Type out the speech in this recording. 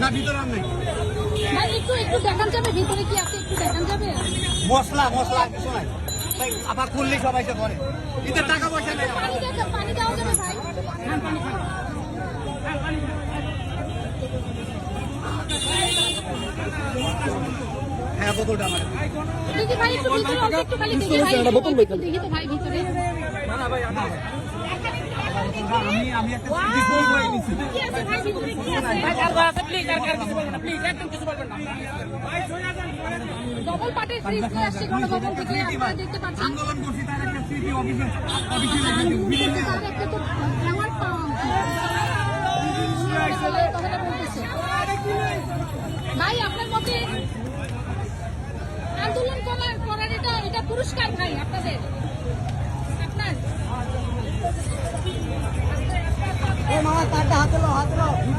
না ভিতরে আর নাই ভাই একটু একটু দেখান যাবে ভিতরে কি আছে একটু দেখান যাবে মশলা মশলা কিছু নাই ভাই আবার খুললেই সবাই তো করে এতে টাকা পয়সা নেই পানি দেওয়া যাবে ভাই হ্যাঁ বোতলটা আমার দেখি ভাই একটু ভিতরে অল্প একটু খালি দেখি ভাই দেখি তো ভাই ভিতরে না না ভাই আমি একটা ডিসপোজ করে নিছি কি আছে ভাই ভিতরে কি আছে ভাই কারো আছে প্লিজ আর কিছু বলবেন না প্লিজ একদম কিছু বলবেন না ডবল পার্টির ফ্রিজ নিয়ে আসছে গণভবন থেকে আপনারা দেখতে পাচ্ছেন আন্দোলন করছি তার একটা সিটি অফিসে তার একটা তো আমার